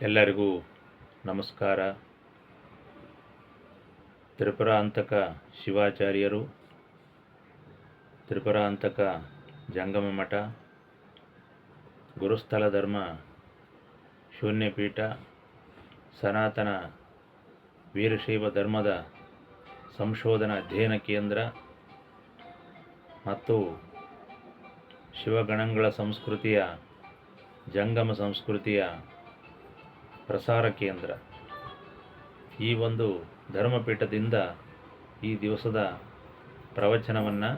ಎಲ್ಲರಿಗೂ ನಮಸ್ಕಾರ. ತ್ರಿಪುರಾಂತಕ ಶಿವಾಚಾರ್ಯರು, ತ್ರಿಪುರಾಂತಕ ಜಂಗಮ ಮಠ, ಗುರುಸ್ಥಳ ಧರ್ಮ ಶೂನ್ಯಪೀಠ, ಸನಾತನ ವೀರಶೈವ ಧರ್ಮದ ಸಂಶೋಧನಾ ಅಧ್ಯಯನ ಕೇಂದ್ರ ಮತ್ತು ಶಿವಗಣಗಳ ಸಂಸ್ಕೃತಿಯ ಜಂಗಮ ಸಂಸ್ಕೃತಿಯ ಪ್ರಸಾರ ಕೇಂದ್ರ ಈ ಒಂದು ಧರ್ಮಪೀಠದಿಂದ ಈ ದಿವಸದ ಪ್ರವಚನವನ್ನು,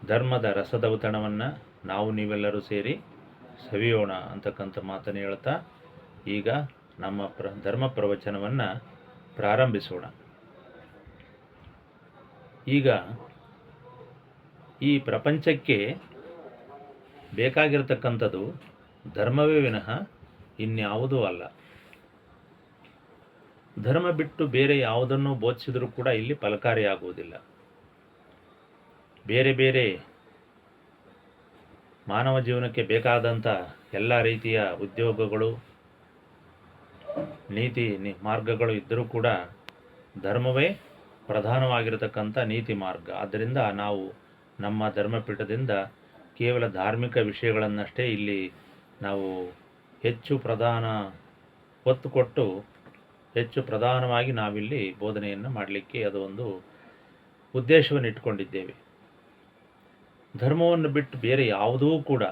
ಧರ್ಮದ ರಸದೌತಣವನ್ನು ನಾವು ನೀವೆಲ್ಲರೂ ಸೇರಿ ಸವಿಯೋಣ ಅಂತಕ್ಕಂಥ ಮಾತನ್ನು ಹೇಳ್ತಾ ಈಗ ನಮ್ಮ ಧರ್ಮ ಪ್ರವಚನವನ್ನು ಪ್ರಾರಂಭಿಸೋಣ. ಈಗ ಈ ಪ್ರಪಂಚಕ್ಕೆ ಬೇಕಾಗಿರತಕ್ಕಂಥದ್ದು ಧರ್ಮವೇ ವಿನಃ ಇನ್ಯಾವುದೂ ಅಲ್ಲ. ಧರ್ಮ ಬಿಟ್ಟು ಬೇರೆ ಯಾವುದನ್ನು ಬೋಧಿಸಿದರೂ ಕೂಡ ಇಲ್ಲಿ ಫಲಕಾರಿಯಾಗುವುದಿಲ್ಲ. ಬೇರೆ ಬೇರೆ ಮಾನವ ಜೀವನಕ್ಕೆ ಬೇಕಾದಂಥ ಎಲ್ಲ ರೀತಿಯ ಉದ್ಯೋಗಗಳು, ನೀತಿ ಮಾರ್ಗಗಳು ಇದ್ದರೂ ಕೂಡ ಧರ್ಮವೇ ಪ್ರಧಾನವಾಗಿರತಕ್ಕಂಥ ನೀತಿ ಮಾರ್ಗ. ಆದ್ದರಿಂದ ನಾವು ನಮ್ಮ ಧರ್ಮಪೀಠದಿಂದ ಕೇವಲ ಧಾರ್ಮಿಕ ವಿಷಯಗಳನ್ನಷ್ಟೇ ಇಲ್ಲಿ ನಾವು ಹೆಚ್ಚು ಒತ್ತು ಕೊಟ್ಟು ಹೆಚ್ಚು ಪ್ರಧಾನವಾಗಿ ನಾವಿಲ್ಲಿ ಬೋಧನೆಯನ್ನು ಮಾಡಲಿಕ್ಕೆ ಅದು ಒಂದು ಉದ್ದೇಶವನ್ನು ಇಟ್ಕೊಂಡಿದ್ದೇವೆ. ಧರ್ಮವನ್ನು ಬಿಟ್ಟು ಬೇರೆ ಯಾವುದೂ ಕೂಡ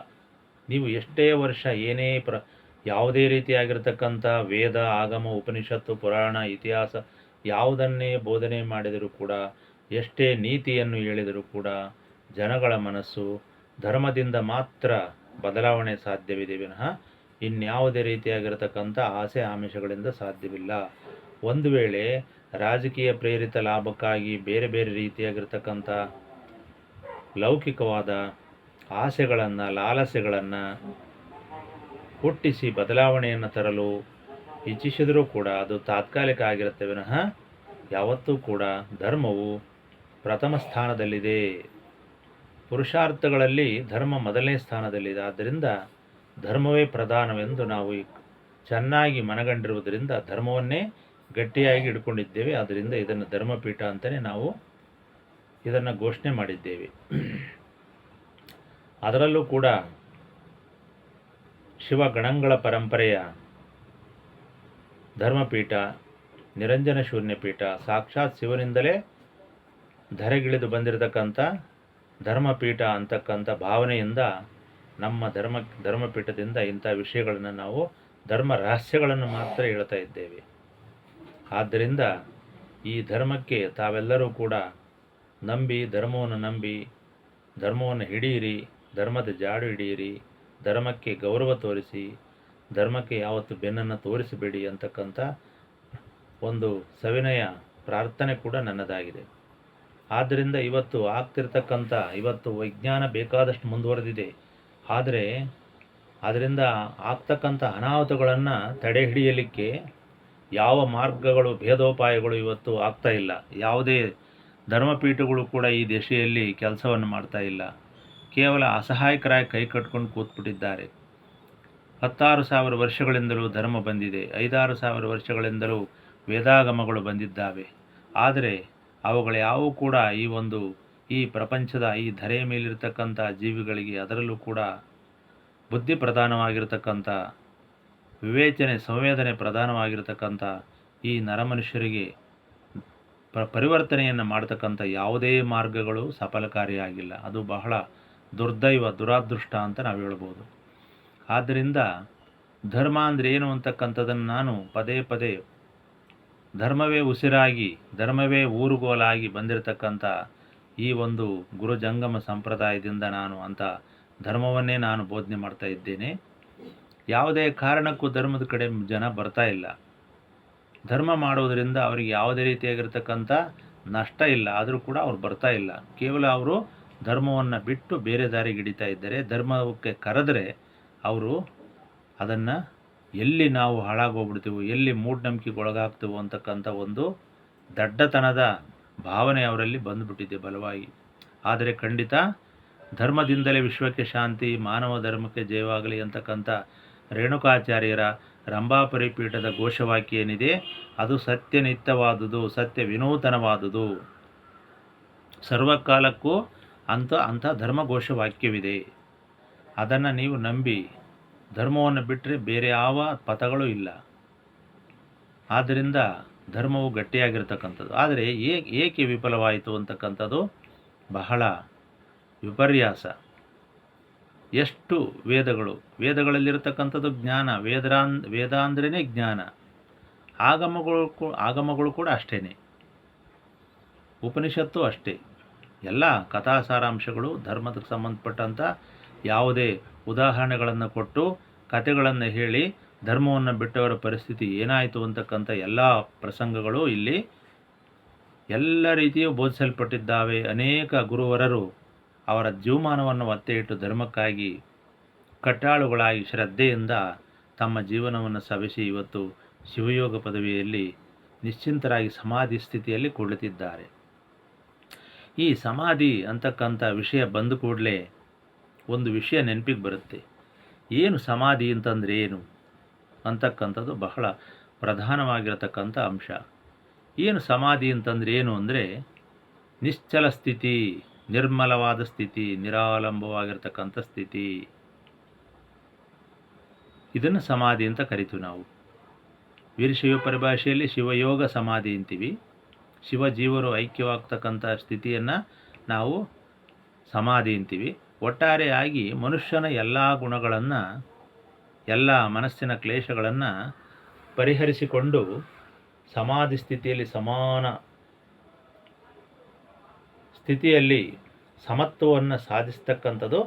ನೀವು ಎಷ್ಟೇ ವರ್ಷ ಏನೇ ಯಾವುದೇ ರೀತಿಯಾಗಿರ್ತಕ್ಕಂಥ ವೇದ, ಆಗಮ, ಉಪನಿಷತ್ತು, ಪುರಾಣ, ಇತಿಹಾಸ ಯಾವುದನ್ನೇ ಬೋಧನೆ ಮಾಡಿದರೂ ಕೂಡ, ಎಷ್ಟೇ ನೀತಿಯನ್ನು ಹೇಳಿದರೂ ಕೂಡ ಜನಗಳ ಮನಸ್ಸು ಧರ್ಮದಿಂದ ಮಾತ್ರ ಬದಲಾವಣೆ ಸಾಧ್ಯವಿದೆ ವಿನಃ ಇನ್ಯಾವುದೇ ರೀತಿಯಾಗಿರತಕ್ಕಂಥ ಆಸೆ ಆಮಿಷಗಳಿಂದ ಸಾಧ್ಯವಿಲ್ಲ. ಒಂದು ವೇಳೆ ರಾಜಕೀಯ ಪ್ರೇರಿತ ಲಾಭಕ್ಕಾಗಿ ಬೇರೆ ಬೇರೆ ರೀತಿಯಾಗಿರ್ತಕ್ಕಂಥ ಲೌಕಿಕವಾದ ಆಸೆಗಳನ್ನು, ಲಾಲಸೆಗಳನ್ನು ಹುಟ್ಟಿಸಿ ಬದಲಾವಣೆಯನ್ನು ತರಲು ಇಚ್ಛಿಸಿದರೂ ಕೂಡ ಅದು ತಾತ್ಕಾಲಿಕ ಆಗಿರುತ್ತೆ ವಿನಃ ಯಾವತ್ತೂ ಕೂಡ ಧರ್ಮವು ಪ್ರಥಮ ಸ್ಥಾನದಲ್ಲಿದೆ. ಪುರುಷಾರ್ಥಗಳಲ್ಲಿ ಧರ್ಮ ಮೊದಲನೇ ಸ್ಥಾನದಲ್ಲಿದೆ. ಆದ್ದರಿಂದ ಧರ್ಮವೇ ಪ್ರಧಾನವೆಂದು ನಾವು ಚೆನ್ನಾಗಿ ಮನಗಂಡಿರುವುದರಿಂದ ಧರ್ಮವನ್ನೇ ಗಟ್ಟಿಯಾಗಿ ಹಿಡ್ಕೊಂಡಿದ್ದೇವೆ. ಆದ್ದರಿಂದ ಇದನ್ನು ಧರ್ಮಪೀಠ ಅಂತಲೇ ನಾವು ಇದನ್ನು ಘೋಷಣೆ ಮಾಡಿದ್ದೇವೆ. ಅದರಲ್ಲೂ ಕೂಡ ಶಿವಗಣಗಳ ಪರಂಪರೆಯ ಧರ್ಮಪೀಠ, ನಿರಂಜನ ಶೂನ್ಯಪೀಠ, ಸಾಕ್ಷಾತ್ ಶಿವನಿಂದಲೇ ಧರೆಗಿಳಿದು ಬಂದಿರತಕ್ಕಂಥ ಧರ್ಮಪೀಠ ಅಂತಕ್ಕಂಥ ಭಾವನೆಯಿಂದ ನಮ್ಮ ಧರ್ಮಪೀಠದಿಂದ ಇಂಥ ವಿಷಯಗಳನ್ನು ನಾವು ಧರ್ಮ ರಹಸ್ಯಗಳನ್ನು ಮಾತ್ರ ಹೇಳ್ತಾ ಇದ್ದೇವೆ. ಆದ್ದರಿಂದ ಈ ಧರ್ಮಕ್ಕೆ ತಾವೆಲ್ಲರೂ ಕೂಡ ಧರ್ಮವನ್ನು ಹಿಡಿಯಿರಿ, ಧರ್ಮದ ಜಾಡು ಹಿಡಿಯಿರಿ, ಧರ್ಮಕ್ಕೆ ಗೌರವ ತೋರಿಸಿ, ಧರ್ಮಕ್ಕೆ ಯಾವತ್ತು ಬೆನ್ನನ್ನು ತೋರಿಸಬೇಡಿ ಅಂತಕ್ಕಂಥ ಒಂದು ಸವಿನಯ ಪ್ರಾರ್ಥನೆ ಕೂಡ ನನ್ನದಾಗಿದೆ. ಆದ್ದರಿಂದ ಇವತ್ತು ವಿಜ್ಞಾನ ಬೇಕಾದಷ್ಟು ಮುಂದುವರೆದಿದೆ. ಆದರೆ ಅದರಿಂದ ಆಗ್ತಕ್ಕಂಥ ಅನಾಹುತಗಳನ್ನು ತಡೆ ಹಿಡಿಯಲಿಕ್ಕೆ ಯಾವ ಮಾರ್ಗಗಳು, ಭೇದೋಪಾಯಗಳು ಇವತ್ತು ಆಗ್ತಾ ಇಲ್ಲ. ಯಾವುದೇ ಧರ್ಮಪೀಠಗಳು ಕೂಡ ಈ ದಿಶೆಯಲ್ಲಿ ಕೆಲಸವನ್ನು ಮಾಡ್ತಾ ಇಲ್ಲ. ಕೇವಲ ಅಸಹಾಯಕರಾಗಿ ಕೈ ಕಟ್ಕೊಂಡು ಕೂತ್ಬಿಟ್ಟಿದ್ದಾರೆ. 16,000 ವರ್ಷಗಳಿಂದಲೂ ಧರ್ಮ ಬಂದಿದೆ. 5,000-6,000 ವರ್ಷಗಳಿಂದಲೂ ವೇದಾಗಮಗಳು ಬಂದಿದ್ದಾವೆ. ಆದರೆ ಅವುಗಳು ಯಾವುವು ಕೂಡ ಈ ಪ್ರಪಂಚದ ಈ ಧರೆಯ ಮೇಲಿರ್ತಕ್ಕಂಥ ಜೀವಿಗಳಿಗೆ, ಅದರಲ್ಲೂ ಕೂಡ ಬುದ್ಧಿ ಪ್ರಧಾನವಾಗಿರ್ತಕ್ಕಂಥ, ವಿವೇಚನೆ, ಸಂವೇದನೆ ಪ್ರಧಾನವಾಗಿರ್ತಕ್ಕಂಥ ಈ ನರಮನುಷ್ಯರಿಗೆ ಪರಿವರ್ತನೆಯನ್ನು ಮಾಡ್ತಕ್ಕಂಥ ಯಾವುದೇ ಮಾರ್ಗಗಳು ಸಫಲಕಾರಿಯಾಗಿಲ್ಲ. ಅದು ಬಹಳ ದುರಾದೃಷ್ಟ ಅಂತ ನಾವು ಹೇಳ್ಬೋದು. ಆದ್ದರಿಂದ ಧರ್ಮ ಅಂದರೆ ಏನು ಅಂತಕ್ಕಂಥದ್ದನ್ನು ನಾನು ಪದೇ ಪದೇ ಧರ್ಮವೇ ಉಸಿರಾಗಿ, ಧರ್ಮವೇ ಊರುಗೋಲಾಗಿ ಬಂದಿರತಕ್ಕಂಥ ಈ ಒಂದು ಗುರು ಜಂಗಮ ಸಂಪ್ರದಾಯದಿಂದ ನಾನು ಧರ್ಮವನ್ನೇ ನಾನು ಬೋಧನೆ ಮಾಡ್ತಾ ಇದ್ದೇನೆ. ಯಾವುದೇ ಕಾರಣಕ್ಕೂ ಧರ್ಮದ ಕಡೆ ಜನ ಬರ್ತಾ ಇಲ್ಲ. ಧರ್ಮ ಮಾಡುವುದರಿಂದ ಅವರಿಗೆ ಯಾವುದೇ ರೀತಿಯಾಗಿರ್ತಕ್ಕಂಥ ನಷ್ಟ ಇಲ್ಲ. ಆದರೂ ಕೂಡ ಅವ್ರು ಬರ್ತಾ ಇಲ್ಲ. ಕೇವಲ ಅವರು ಧರ್ಮವನ್ನು ಬಿಟ್ಟು ಬೇರೆ ದಾರಿಗೆ ಹಿಡಿತಾ ಇದ್ದಾರೆ. ಧರ್ಮಕ್ಕೆ ಕರೆದರೆ ಅವರು ಅದನ್ನು ಎಲ್ಲಿ ನಾವು ಹಾಳಾಗೋಗ್ಬಿಡ್ತೀವೋ, ಎಲ್ಲಿ ಮೂಢನಂಬಿಕೆಗೊಳಗಾಗ್ತೀವೋ ಅಂತಕ್ಕಂಥ ಒಂದು ದಡ್ಡತನದ ಭಾವನೆ ಅವರಲ್ಲಿ ಬಂದುಬಿಟ್ಟಿದೆ ಬಲವಾಗಿ. ಆದರೆ ಖಂಡಿತ ಧರ್ಮದಿಂದಲೇ ವಿಶ್ವಕ್ಕೆ ಶಾಂತಿ, ಮಾನವ ಧರ್ಮಕ್ಕೆ ಜಯವಾಗಲಿ ಅಂತಕ್ಕಂಥ ರೇಣುಕಾಚಾರ್ಯರ ರಂಭಾಪರಿಪೀಠದ ಘೋಷವಾಕ್ಯ ಏನಿದೆ ಅದು ಸತ್ಯನಿತ್ಯವಾದುದು, ಸತ್ಯ ವಿನೂತನವಾದುದು. ಸರ್ವಕಾಲಕ್ಕೂ ಅಂಥ ಧರ್ಮಘೋಷ ವಾಕ್ಯವಿದೆ. ಅದನ್ನು ನೀವು ನಂಬಿ ಧರ್ಮವನ್ನು ಬಿಟ್ಟರೆ ಬೇರೆ ಯಾವ ಪಥಗಳು ಇಲ್ಲ. ಆದ್ದರಿಂದ ಧರ್ಮವು ಗಟ್ಟಿಯಾಗಿರ್ತಕ್ಕಂಥದ್ದು. ಆದರೆ ಏಕೆ ವಿಫಲವಾಯಿತು ಅಂತಕ್ಕಂಥದ್ದು ಬಹಳ ವಿಪರ್ಯಾಸ. ಎಷ್ಟು ವೇದಗಳಲ್ಲಿರತಕ್ಕಂಥದ್ದು ಜ್ಞಾನ, ವೇದ ಅಂದ್ರೇ ಜ್ಞಾನ. ಆಗಮಗಳು ಕೂಡ ಅಷ್ಟೇ, ಉಪನಿಷತ್ತು ಅಷ್ಟೇ. ಎಲ್ಲ ಕಥಾ ಸಾರಾಂಶಗಳು ಧರ್ಮಕ್ಕೆ ಸಂಬಂಧಪಟ್ಟಂಥ ಯಾವುದೇ ಉದಾಹರಣೆಗಳನ್ನು ಕೊಟ್ಟು ಕಥೆಗಳನ್ನು ಹೇಳಿ ಧರ್ಮವನ್ನು ಬಿಟ್ಟವರ ಪರಿಸ್ಥಿತಿ ಏನಾಯಿತು ಅಂತಕ್ಕಂಥ ಎಲ್ಲ ಪ್ರಸಂಗಗಳು ಇಲ್ಲಿ ಎಲ್ಲ ರೀತಿಯೂ ಬೋಧಿಸಲ್ಪಟ್ಟಿದ್ದಾವೆ. ಅನೇಕ ಗುರುವರರು ಅವರ ಜೀವಮಾನವನ್ನು ಒತ್ತೆ ಇಟ್ಟು ಧರ್ಮಕ್ಕಾಗಿ ಕಟ್ಟಾಳುಗಳಾಗಿ ಶ್ರದ್ಧೆಯಿಂದ ತಮ್ಮ ಜೀವನವನ್ನು ಸವೆಸಿ ಇವತ್ತು ಶಿವಯೋಗ ಪದವಿಯಲ್ಲಿ ನಿಶ್ಚಿಂತರಾಗಿ ಸಮಾಧಿ ಸ್ಥಿತಿಯಲ್ಲಿ ಕುಳಿತಿದ್ದಾರೆ. ಈ ಸಮಾಧಿ ಅಂತಕ್ಕಂಥ ವಿಷಯ ಬಂದ ಕೂಡಲೇ ಒಂದು ವಿಷಯ ನೆನಪಿಗೆ ಬರುತ್ತೆ. ಏನು ಸಮಾಧಿ ಅಂತಂದರೆ ಏನು ಅಂತಕ್ಕಂಥದ್ದು ಬಹಳ ಪ್ರಧಾನವಾಗಿರತಕ್ಕಂಥ ಅಂಶ. ಏನು ಸಮಾಧಿ ಅಂತಂದರೆ ಏನು ಅಂದರೆ ನಿಶ್ಚಲ ಸ್ಥಿತಿ, ನಿರ್ಮಲವಾದ ಸ್ಥಿತಿ, ನಿರಾಲಂಬವಾಗಿರ್ತಕ್ಕಂಥ ಸ್ಥಿತಿ. ಇದನ್ನು ಸಮಾಧಿ ಅಂತ ಕರಿತೀವಿ ನಾವು. ವೀರಶೈವ ಪರಿಭಾಷೆಯಲ್ಲಿ ಶಿವಯೋಗ ಸಮಾಧಿ ಅಂತೀವಿ. ಶಿವ ಜೀವರು ಐಕ್ಯವಾಗ್ತಕ್ಕಂಥ ಸ್ಥಿತಿಯನ್ನು ನಾವು ಸಮಾಧಿ ಅಂತೀವಿ. ಒಟ್ಟಾರೆಯಾಗಿ ಮನುಷ್ಯನ ಎಲ್ಲ ಗುಣಗಳನ್ನು, ಎಲ್ಲ ಮನಸ್ಸಿನ ಕ್ಲೇಶಗಳನ್ನು ಪರಿಹರಿಸಿಕೊಂಡು ಸಮಾಧಿ ಸ್ಥಿತಿಯಲ್ಲಿ ಸಮಾನ ಸ್ಥಿತಿಯಲ್ಲಿ ಸಮತ್ವವನ್ನು ಸಾಧಿಸ್ತಕ್ಕಂಥದ್ದು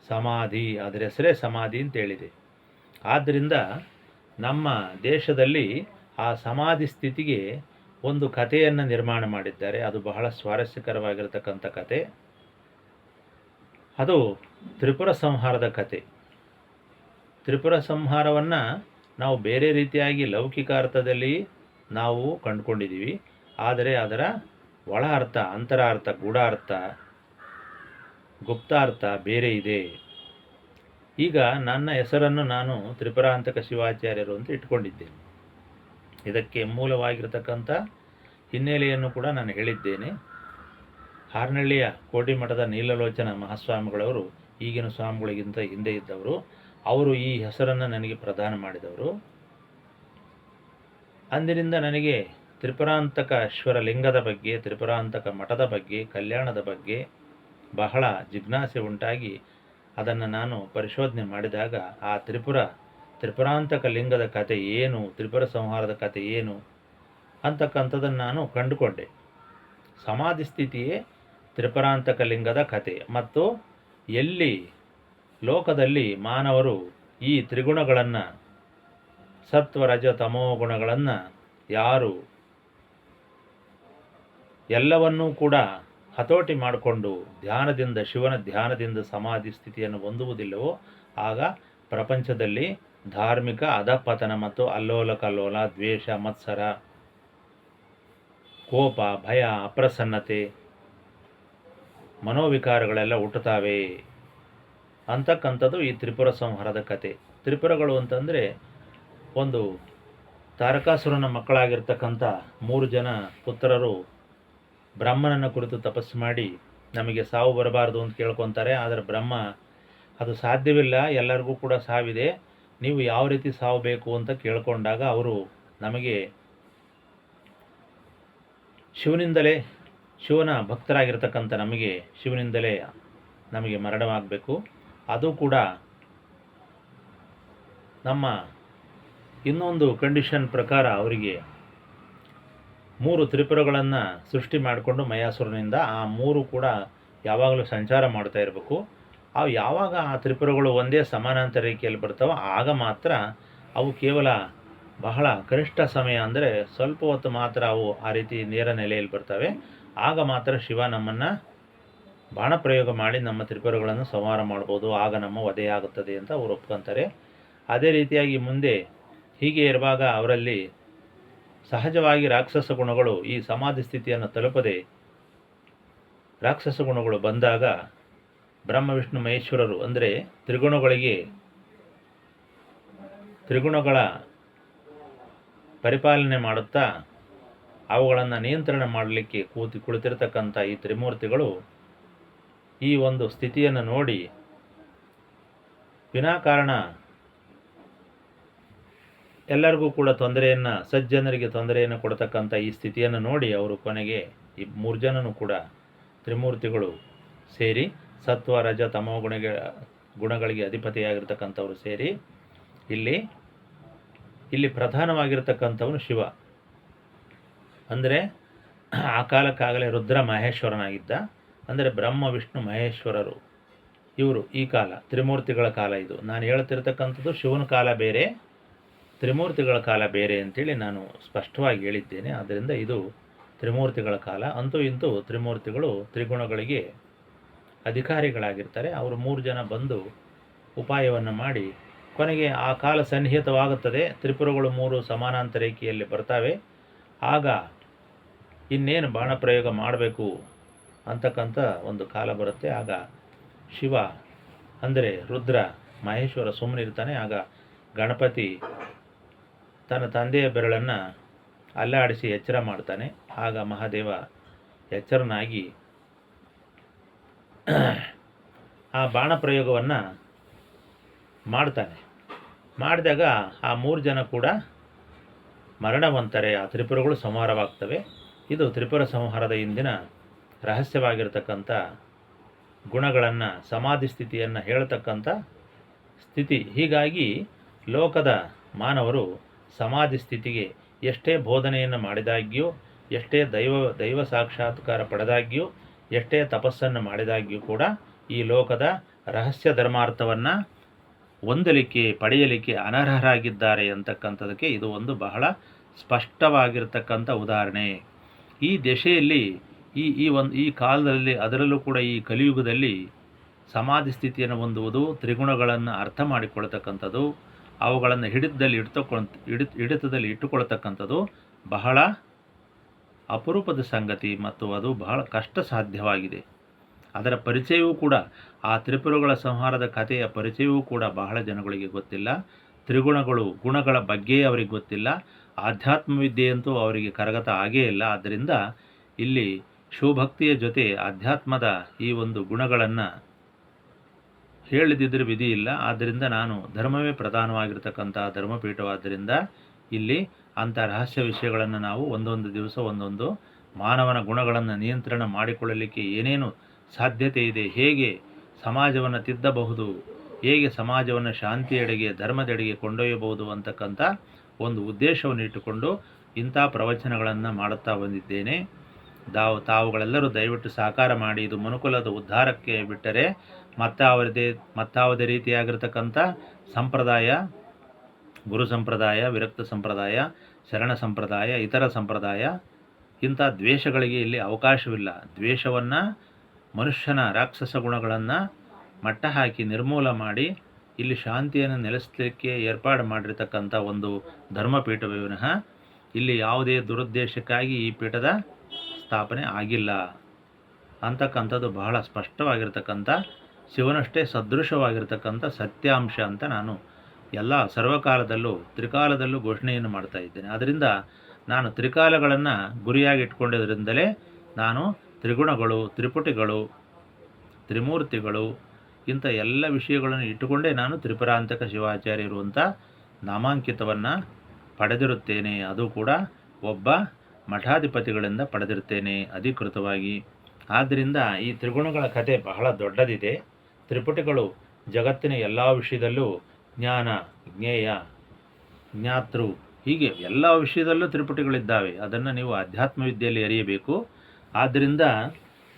ಸಮಾಧಿ. ಅದರ ಹೆಸರೇ ಸಮಾಧಿ ಅಂತೇಳಿದೆ. ಆದ್ದರಿಂದ ನಮ್ಮ ದೇಶದಲ್ಲಿ ಆ ಸಮಾಧಿ ಸ್ಥಿತಿಗೆ ಒಂದು ಕಥೆಯನ್ನು ನಿರ್ಮಾಣ ಮಾಡಿದ್ದಾರೆ. ಅದು ಬಹಳ ಸ್ವಾರಸ್ಯಕರವಾಗಿರತಕ್ಕಂಥ ಕತೆ. ಅದು ತ್ರಿಪುರ ಸಂಹಾರದ ಕತೆ. ತ್ರಿಪುರ ಸಂಹಾರವನ್ನು ನಾವು ಬೇರೆ ರೀತಿಯಾಗಿ ಲೌಕಿಕ ಅರ್ಥದಲ್ಲಿ ನಾವು ಕಂಡುಕೊಂಡಿದ್ದೀವಿ. ಆದರೆ ಅದರ ಒಳ ಅರ್ಥ, ಅಂತರಾರ್ಥ, ಗೂಢಾರ್ಥ, ಗುಪ್ತಾರ್ಥ ಬೇರೆ ಇದೆ. ಈಗ ನನ್ನ ಹೆಸರನ್ನು ನಾನು ತ್ರಿಪುರಾಂತಕ ಶಿವಾಚಾರ್ಯರು ಅಂತ ಇಟ್ಕೊಂಡಿದ್ದೇನೆ. ಇದಕ್ಕೆ ಮೂಲವಾಗಿರತಕ್ಕಂಥ ಹಿನ್ನೆಲೆಯನ್ನು ಕೂಡ ನಾನು ಹೇಳಿದ್ದೇನೆ. ಹಾರನಹಳ್ಳಿಯ ಕೋಟಿಮಠದ ನೀಲಲೋಚನ ಮಹಾಸ್ವಾಮಿಗಳವರು ಈಗಿನ ಸ್ವಾಮಿಗಳಿಗಿಂತ ಹಿಂದೆ ಇದ್ದವರು. ಅವರು ಈ ಹೆಸರನ್ನು ನನಗೆ ಪ್ರದಾನ ಮಾಡಿದವರು. ಅಂದಿನಿಂದ ನನಗೆ ತ್ರಿಪುರಾಂತಕೇಶ್ವರ ಲಿಂಗದ ಬಗ್ಗೆ, ತ್ರಿಪುರಾಂತಕ ಮಠದ ಬಗ್ಗೆ, ಕಲ್ಯಾಣದ ಬಗ್ಗೆ ಬಹಳ ಜಿಜ್ಞಾಸೆ ಉಂಟಾಗಿ ಅದನ್ನು ನಾನು ಪರಿಶೋಧನೆ ಮಾಡಿದಾಗ ಆ ತ್ರಿಪುರಾಂತಕ ಲಿಂಗದ ಕತೆ ಏನು, ತ್ರಿಪುರ ಸಂಹಾರದ ಕತೆ ಏನು ಅಂತಕ್ಕಂಥದ್ದನ್ನು ನಾನು ಕಂಡುಕೊಂಡೆ. ಸಮಾಧಿ ಸ್ಥಿತಿಯೇ ತ್ರಿಪುರಾಂತಕ ಲಿಂಗದ ಕತೆ. ಮತ್ತು ಎಲ್ಲಿ ಲೋಕದಲ್ಲಿ ಮಾನವರು ಈ ತ್ರಿಗುಣಗಳನ್ನು, ಸತ್ವ ರಜ ತಮೋ ಗುಣಗಳನ್ನು ಯಾರು ಎಲ್ಲವನ್ನೂ ಕೂಡ ಹತೋಟಿ ಮಾಡಿಕೊಂಡು ಧ್ಯಾನದಿಂದ, ಶಿವನ ಧ್ಯಾನದಿಂದ ಸಮಾಧಿ ಸ್ಥಿತಿಯನ್ನು ಹೊಂದುವುದಿಲ್ಲವೋ ಆಗ ಪ್ರಪಂಚದಲ್ಲಿ ಧಾರ್ಮಿಕ ಅಧಪತನ ಮತ್ತು ಅಲ್ಲೋಲ ಕಲ್ಲೋಲ, ದ್ವೇಷ, ಮತ್ಸರ, ಕೋಪ, ಭಯ, ಅಪ್ರಸನ್ನತೆ, ಮನೋವಿಕಾರಗಳೆಲ್ಲ ಹುಟ್ಟುತ್ತವೆ ಅಂತಕ್ಕಂಥದ್ದು ಈ ತ್ರಿಪುರ ಸಂಹಾರದ ಕತೆ. ತ್ರಿಪುರಗಳು ಅಂತಂದರೆ ಒಂದು ತಾರಕಾಸುರನ ಮಕ್ಕಳಾಗಿರ್ತಕ್ಕಂಥ 3 ಜನ ಪುತ್ರರು ಬ್ರಹ್ಮನನ್ನು ಕುರಿತು ತಪಸ್ಸು ಮಾಡಿ ನಮಗೆ ಸಾವು ಬರಬಾರ್ದು ಅಂತ ಕೇಳ್ಕೊತಾರೆ. ಆದರೆ ಬ್ರಹ್ಮ ಅದು ಸಾಧ್ಯವಿಲ್ಲ, ಎಲ್ಲರಿಗೂ ಕೂಡ ಸಾವಿದೆ, ನೀವು ಯಾವ ರೀತಿ ಸಾವು ಬೇಕು ಅಂತ ಕೇಳ್ಕೊಂಡಾಗ ಅವರು ನಮಗೆ ಶಿವನ ಭಕ್ತರಾಗಿರ್ತಕ್ಕಂಥ ಶಿವನಿಂದಲೇ ನಮಗೆ ಮರಣವಾಗಬೇಕು. ಅದು ಕೂಡ ನಮ್ಮ ಇನ್ನೊಂದು ಕಂಡೀಷನ್ ಪ್ರಕಾರ ಅವರಿಗೆ 3 ತ್ರಿಪುರಗಳನ್ನು ಸೃಷ್ಟಿ ಮಾಡಿಕೊಂಡು ಮಯಾಸುರನಿಂದ ಆ 3 ಕೂಡ ಯಾವಾಗಲೂ ಸಂಚಾರ ಮಾಡ್ತಾ ಇರಬೇಕು. ಅವು ಯಾವಾಗ ಆ ತ್ರಿಪುರಗಳು ಒಂದೇ ಸಮಾನಾಂತರ ರೀತಿಯಲ್ಲಿ ಬರ್ತಾವೋ ಆಗ ಮಾತ್ರ ಅವು ಕೇವಲ ಬಹಳ ಕನಿಷ್ಠ ಸಮಯ, ಅಂದರೆ ಸ್ವಲ್ಪ ಹೊತ್ತು ಮಾತ್ರ ಅವು ಆ ರೀತಿ ನೇರ ನೆಲೆಯಲ್ಲಿ ಬರ್ತವೆ. ಆಗ ಮಾತ್ರ ಶಿವ ನಮ್ಮನ್ನು ಬಾಣ ಪ್ರಯೋಗ ಮಾಡಿ ನಮ್ಮ ತ್ರಿಪುರಗಳನ್ನು ಸಂಹಾರ ಮಾಡ್ಬೋದು, ಆಗ ನಮ್ಮ ವಧೆಯಾಗುತ್ತದೆ ಅಂತ ಅವರು ಒಪ್ಕೊತಾರೆ. ಅದೇ ರೀತಿಯಾಗಿ ಮುಂದೆ ಹೀಗೆ ಇರುವಾಗ ಅವರಲ್ಲಿ ಸಹಜವಾಗಿ ರಾಕ್ಷಸ ಗುಣಗಳು ಈ ಸಮಾಧಿ ಸ್ಥಿತಿಯನ್ನು ತಲುಪದೆ ರಾಕ್ಷಸ ಗುಣಗಳು ಬಂದಾಗ ಬ್ರಹ್ಮ ವಿಷ್ಣು ಮಹೇಶ್ವರರು ಅಂದರೆ ತ್ರಿಗುಣಗಳಿಗೆ ತ್ರಿಗುಣಗಳ ಪರಿಪಾಲನೆ ಮಾಡುತ್ತಾ ಅವುಗಳನ್ನು ನಿಯಂತ್ರಣ ಮಾಡಲಿಕ್ಕೆ ಕುಳಿತಿರ್ತಕ್ಕಂಥ ಈ ತ್ರಿಮೂರ್ತಿಗಳು ಈ ಒಂದು ಸ್ಥಿತಿಯನ್ನು ನೋಡಿ ವಿನಾಕಾರಣ ಎಲ್ಲರಿಗೂ ಕೂಡ ತೊಂದರೆಯನ್ನು, ಸಜ್ಜನರಿಗೆ ತೊಂದರೆಯನ್ನು ಕೊಡ್ತಕ್ಕಂಥ ಈ ಸ್ಥಿತಿಯನ್ನು ನೋಡಿ ಅವರು ಕೊನೆಗೆ ಈ 3 ಜನನೂ ಕೂಡ ತ್ರಿಮೂರ್ತಿಗಳು ಸೇರಿ ಸತ್ವ ರಜ ತಮೋ ಗುಣಗಳಿಗೆ ಅಧಿಪತಿಯಾಗಿರ್ತಕ್ಕಂಥವ್ರು ಸೇರಿ ಇಲ್ಲಿ ಪ್ರಧಾನವಾಗಿರ್ತಕ್ಕಂಥವನು ಶಿವ. ಅಂದರೆ ಆ ಕಾಲಕ್ಕಾಗಲೇ ರುದ್ರ ಮಹೇಶ್ವರನಾಗಿದ್ದ. ಅಂದರೆ ಬ್ರಹ್ಮ ವಿಷ್ಣು ಮಹೇಶ್ವರರು ಇವರು ಈ ಕಾಲ ತ್ರಿಮೂರ್ತಿಗಳ ಕಾಲ. ಇದು ನಾನು ಹೇಳ್ತಿರ್ತಕ್ಕಂಥದ್ದು ಶಿವನ ಕಾಲ ಬೇರೆ, ತ್ರಿಮೂರ್ತಿಗಳ ಕಾಲ ಬೇರೆ ಅಂತೇಳಿ ನಾನು ಸ್ಪಷ್ಟವಾಗಿ ಹೇಳಿದ್ದೇನೆ. ಆದ್ದರಿಂದ ಇದು ತ್ರಿಮೂರ್ತಿಗಳ ಕಾಲ. ಅಂತೂ ಇಂತೂ ತ್ರಿಮೂರ್ತಿಗಳು ತ್ರಿಗುಣಗಳಿಗೆ ಅಧಿಕಾರಿಗಳಾಗಿರ್ತಾರೆ. ಅವರು 3 ಜನ ಬಂದು ಉಪಾಯವನ್ನು ಮಾಡಿ ಕೊನೆಗೆ ಆ ಕಾಲ ಸನ್ನಿಹಿತವಾಗುತ್ತದೆ. ತ್ರಿಪುರಗಳು 3 ಸಮಾನಾಂತರ ರೇಖೆಯಲ್ಲಿ ಬರ್ತಾವೆ. ಆಗ ಇನ್ನೇನು ಬಾಣಪ್ರಯೋಗ ಮಾಡಬೇಕು ಅಂತಕ್ಕಂಥ ಒಂದು ಕಾಲ ಬರುತ್ತೆ. ಆಗ ಶಿವ ಅಂದರೆ ರುದ್ರ ಮಹೇಶ್ವರ ಸುಮ್ಮನಿರ್ತಾನೆ. ಆಗ ಗಣಪತಿ ತನ್ನ ತಂದೆಯ ಬೆರಳನ್ನು ಅಲ್ಲಾಡಿಸಿ ಎಚ್ಚರ ಮಾಡ್ತಾನೆ. ಆಗ ಮಹಾದೇವ ಎಚ್ಚರನಾಗಿ ಆ ಬಾಣಪ್ರಯೋಗವನ್ನು ಮಾಡ್ತಾನೆ. ಮಾಡಿದಾಗ ಆ 3 ಜನ ಕೂಡ ಮರಣವಂತರೆ. ಆ ತ್ರಿಪುರಗಳು ಸಂಹಾರವಾಗ್ತವೆ. ಇದು ತ್ರಿಪುರ ಸಂಹಾರದ ಹಿಂದಿನ ರಹಸ್ಯವಾಗಿರ್ತಕ್ಕಂಥ ಗುಣಗಳನ್ನು, ಸಮಾಧಿ ಸ್ಥಿತಿಯನ್ನು ಹೇಳ್ತಕ್ಕಂಥ ಸ್ಥಿತಿ. ಹೀಗಾಗಿ ಲೋಕದ ಮಾನವರು ಸಮಾಧಿ ಸ್ಥಿತಿಗೆ ಎಷ್ಟೇ ಬೋಧನೆಯನ್ನು ಮಾಡಿದಾಗ್ಯೂ, ಎಷ್ಟೇ ದೈವ ಸಾಕ್ಷಾತ್ಕಾರ ಪಡೆದಾಗ್ಯೂ, ಎಷ್ಟೇ ತಪಸ್ಸನ್ನು ಮಾಡಿದಾಗ್ಯೂ ಕೂಡ ಈ ಲೋಕದ ರಹಸ್ಯ ಧರ್ಮಾರ್ಥವನ್ನು ಪಡೆಯಲಿಕ್ಕೆ ಅನರ್ಹರಾಗಿದ್ದಾರೆ ಅಂತಕ್ಕಂಥದಕ್ಕೆ ಇದು ಒಂದು ಬಹಳ ಸ್ಪಷ್ಟವಾಗಿರ್ತಕ್ಕಂಥ ಉದಾಹರಣೆ. ಈ ದಶೆಯಲ್ಲಿ ಈ ಕಾಲದಲ್ಲಿ, ಅದರಲ್ಲೂ ಕೂಡ ಈ ಕಲಿಯುಗದಲ್ಲಿ ಸಮಾಧಿ ಸ್ಥಿತಿಯನ್ನು ಹೊಂದುವುದು, ತ್ರಿಗುಣಗಳನ್ನು ಅರ್ಥ ಮಾಡಿಕೊಳ್ತಕ್ಕಂಥದ್ದು, ಅವುಗಳನ್ನು ಹಿಡಿತದಲ್ಲಿ ಇಟ್ಟುಕೊಳ್ತಕ್ಕಂಥದ್ದು ಬಹಳ ಅಪರೂಪದ ಸಂಗತಿ ಮತ್ತು ಅದು ಬಹಳ ಕಷ್ಟ ಸಾಧ್ಯವಾಗಿದೆ. ಅದರ ಪರಿಚಯವೂ ಕೂಡ, ಆ ತ್ರಿಪುರಗಳ ಸಂಹಾರದ ಕಥೆಯ ಪರಿಚಯವೂ ಕೂಡ ಬಹಳ ಜನಗಳಿಗೆ ಗೊತ್ತಿಲ್ಲ. ಗುಣಗಳ ಬಗ್ಗೆ ಅವರಿಗೆ ಗೊತ್ತಿಲ್ಲ. ಆಧ್ಯಾತ್ಮವಿದ್ಯೆಯಂತೂ ಅವರಿಗೆ ಕರಗತ ಆಗೇ ಇಲ್ಲ. ಆದ್ದರಿಂದ ಇಲ್ಲಿ ಶಿವಭಕ್ತಿಯ ಜೊತೆ ಅಧ್ಯಾತ್ಮದ ಈ ಒಂದು ಗುಣಗಳನ್ನು ಹೇಳಿದಿದ್ದರೆ ವಿಧಿ ಇಲ್ಲ. ಆದ್ದರಿಂದ ನಾನು ಧರ್ಮವೇ ಪ್ರಧಾನವಾಗಿರ್ತಕ್ಕಂಥ ಧರ್ಮಪೀಠವಾದ್ದರಿಂದ ಇಲ್ಲಿ ಅಂಥ ರಹಸ್ಯ ವಿಷಯಗಳನ್ನು ನಾವು ಒಂದೊಂದು ದಿವಸ ಒಂದೊಂದು ಮಾನವನ ಗುಣಗಳನ್ನು ನಿಯಂತ್ರಣ ಮಾಡಿಕೊಳ್ಳಲಿಕ್ಕೆ ಏನೇನು ಸಾಧ್ಯತೆ ಇದೆ, ಹೇಗೆ ಸಮಾಜವನ್ನು ತಿದ್ದಬಹುದು, ಹೇಗೆ ಸಮಾಜವನ್ನು ಶಾಂತಿಯೆಡೆಗೆ, ಧರ್ಮದೆಡೆಗೆ ಕೊಂಡೊಯ್ಯಬಹುದು ಅಂತಕ್ಕಂಥ ಒಂದು ಉದ್ದೇಶವನ್ನು ಇಟ್ಟುಕೊಂಡು ಇಂಥ ಪ್ರವಚನಗಳನ್ನು ಮಾಡುತ್ತಾ ಬಂದಿದ್ದೇನೆ. ತಾವುಗಳೆಲ್ಲರೂ ದಯವಿಟ್ಟು ಸಹಕಾರ ಮಾಡಿ. ಇದು ಮನುಕುಲದ ಉದ್ಧಾರಕ್ಕೆ ಬಿಟ್ಟರೆ ಮತ್ತಾವುದೇ ರೀತಿಯಾಗಿರ್ತಕ್ಕಂಥ ಸಂಪ್ರದಾಯ, ಗುರು ಸಂಪ್ರದಾಯ, ವಿರಕ್ತ ಸಂಪ್ರದಾಯ, ಶರಣ ಸಂಪ್ರದಾಯ, ಇತರ ಸಂಪ್ರದಾಯ, ಇಂಥ ದ್ವೇಷಗಳಿಗೆ ಇಲ್ಲಿ ಅವಕಾಶವಿಲ್ಲ. ದ್ವೇಷವನ್ನು, ಮನುಷ್ಯನ ರಾಕ್ಷಸ ಗುಣಗಳನ್ನು ಮಟ್ಟ ಹಾಕಿ ನಿರ್ಮೂಲ ಮಾಡಿ ಇಲ್ಲಿ ಶಾಂತಿಯನ್ನು ನೆಲೆಸಲಿಕ್ಕೆ ಏರ್ಪಾಡು ಮಾಡಿರ್ತಕ್ಕಂಥ ಒಂದು ಧರ್ಮಪೀಠವೇ ವಿನಃ ಇಲ್ಲಿ ಯಾವುದೇ ದುರುದ್ದೇಶಕ್ಕಾಗಿ ಈ ಪೀಠದ ಸ್ಥಾಪನೆ ಆಗಿಲ್ಲ ಅಂತಕ್ಕಂಥದ್ದು ಬಹಳ ಸ್ಪಷ್ಟವಾಗಿರ್ತಕ್ಕಂಥ, ಶಿವನಷ್ಟೇ ಸದೃಶವಾಗಿರ್ತಕ್ಕಂಥ ಸತ್ಯಾಂಶ ಅಂತ ನಾನು ಎಲ್ಲ ಸರ್ವಕಾಲದಲ್ಲೂ ತ್ರಿಕಾಲದಲ್ಲೂ ಘೋಷಣೆಯನ್ನು ಮಾಡ್ತಾ ಇದ್ದೇನೆ. ಆದ್ದರಿಂದ ನಾನು ತ್ರಿಕಾಲಗಳನ್ನು ಗುರಿಯಾಗಿ ಇಟ್ಕೊಂಡಿದ್ದರಿಂದಲೇ ನಾನು ತ್ರಿಗುಣಗಳು, ತ್ರಿಪುಟಿಗಳು, ತ್ರಿಮೂರ್ತಿಗಳು ಇಂಥ ಎಲ್ಲ ವಿಷಯಗಳನ್ನು ಇಟ್ಟುಕೊಂಡೇ ನಾನು ತ್ರಿಪುರಾಂತಕ ಶಿವಾಚಾರ್ಯರು ಅಂತ ನಾಮಾಂಕಿತವನ್ನು ಪಡೆದಿರುತ್ತೇನೆ. ಅದು ಕೂಡ ಒಬ್ಬ ಮಠಾಧಿಪತಿಗಳಿಂದ ಪಡೆದಿರುತ್ತೇನೆ ಅಧಿಕೃತವಾಗಿ. ಆದ್ದರಿಂದ ಈ ತ್ರಿಗುಣಗಳ ಕಥೆ ಬಹಳ ದೊಡ್ಡದಿದೆ. ತ್ರಿಪುಟಿಗಳು ಜಗತ್ತಿನ ಎಲ್ಲ ವಿಷಯದಲ್ಲೂ ಜ್ಞಾನ, ಜ್ಞೇಯ, ಜ್ಞಾತೃ, ಹೀಗೆ ಎಲ್ಲ ವಿಷಯದಲ್ಲೂ ತ್ರಿಪುಟಿಗಳಿದ್ದಾವೆ. ಅದನ್ನು ನೀವು ಅಧ್ಯಾತ್ಮ ವಿದ್ಯೆಯಲ್ಲಿ ಅರಿಯಬೇಕು. ಆದ್ದರಿಂದ